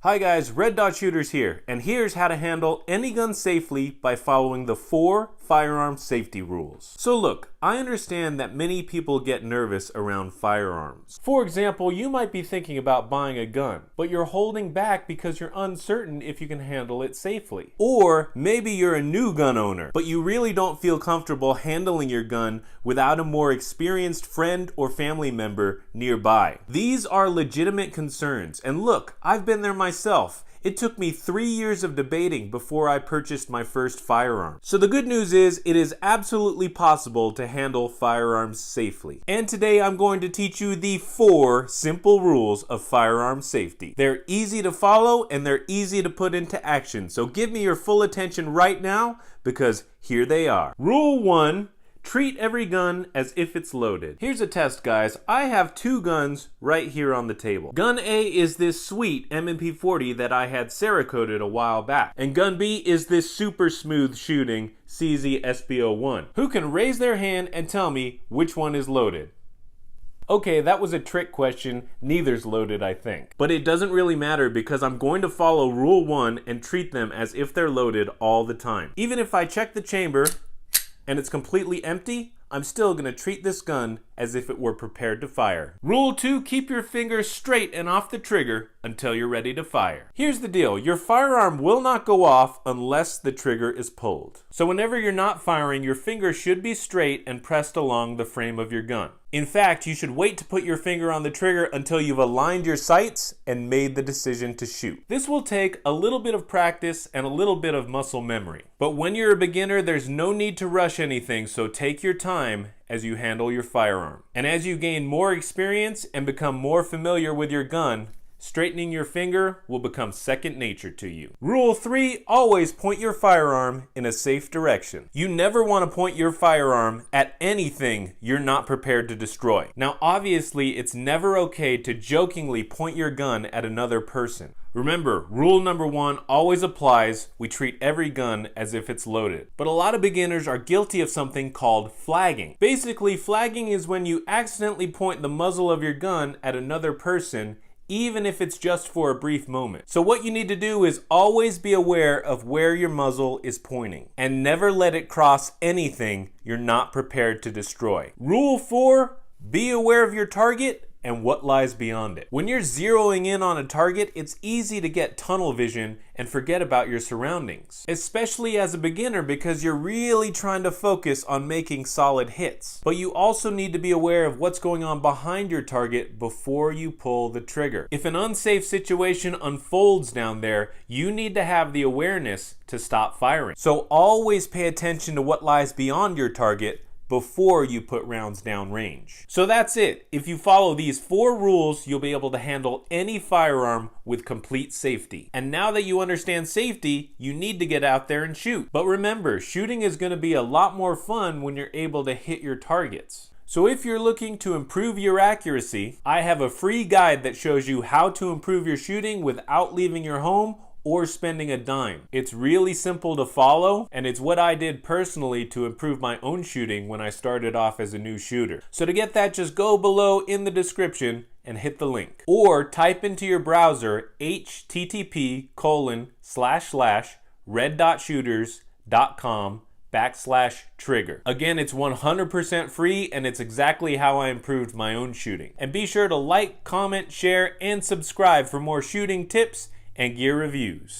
Hi guys, Red Dot Shooters here, and here's how to handle any gun safely by following the 4 firearm safety rules. So look, I understand that many people get nervous around firearms. For example, you might be thinking about buying a gun, but you're holding back because you're uncertain if you can handle it safely. Or maybe you're a new gun owner, but you really don't feel comfortable handling your gun without a more experienced friend or family member nearby. These are legitimate concerns, and look, I've been there myself. It took me 3 years of debating before I purchased my first firearm. So the good news is, it is absolutely possible to handle firearms safely. And today I'm going to teach you the 4 simple rules of firearm safety. They're easy to follow and they're easy to put into action. So give me your full attention right now, because here they are. Rule 1. Treat every gun as if it's loaded. Here's a test, guys. I have 2 guns right here on the table. Gun A is this sweet M&P 40 that I had Cerakoted a while back. And gun B is this super smooth shooting CZ SB01. Who can raise their hand and tell me which one is loaded? Okay, that was a trick question. Neither's loaded, I think. But it doesn't really matter because I'm going to follow rule 1 and treat them as if they're loaded all the time. Even if I check the chamber and it's completely empty, I'm still gonna treat this gun as if it were prepared to fire. Rule 2, keep your fingers straight and off the trigger until you're ready to fire. Here's the deal, your firearm will not go off unless the trigger is pulled. So whenever you're not firing, your finger should be straight and pressed along the frame of your gun. In fact, you should wait to put your finger on the trigger until you've aligned your sights and made the decision to shoot. This will take a little bit of practice and a little bit of muscle memory. But when you're a beginner, there's no need to rush anything, so take your time as you handle your firearm. And as you gain more experience and become more familiar with your gun, straightening your finger will become second nature to you. Rule 3, always point your firearm in a safe direction. You never want to point your firearm at anything you're not prepared to destroy. Now obviously it's never okay to jokingly point your gun at another person. Remember, rule number 1 always applies. We treat every gun as if it's loaded. But a lot of beginners are guilty of something called flagging. Basically, flagging is when you accidentally point the muzzle of your gun at another person, even if it's just for a brief moment. So what you need to do is always be aware of where your muzzle is pointing and never let it cross anything you're not prepared to destroy. Rule 4, be aware of your target and what lies beyond it. When you're zeroing in on a target, it's easy to get tunnel vision and forget about your surroundings, especially as a beginner because you're really trying to focus on making solid hits. But you also need to be aware of what's going on behind your target before you pull the trigger. If an unsafe situation unfolds down there, you need to have the awareness to stop firing. So always pay attention to what lies beyond your target before you put rounds down range. So that's it. If you follow these 4 rules, you'll be able to handle any firearm with complete safety. And now that you understand safety, you need to get out there and shoot. But remember, shooting is going to be a lot more fun when you're able to hit your targets. So if you're looking to improve your accuracy, I have a free guide that shows you how to improve your shooting without leaving your home or spending a dime. It's really simple to follow, and it's what I did personally to improve my own shooting when I started off as a new shooter. So to get that, just go below in the description and hit the link. Or type into your browser http://red.shooters.com/trigger. Again, it's 100% free and it's exactly how I improved my own shooting. And be sure to like, comment, share, and subscribe for more shooting tips and gear reviews.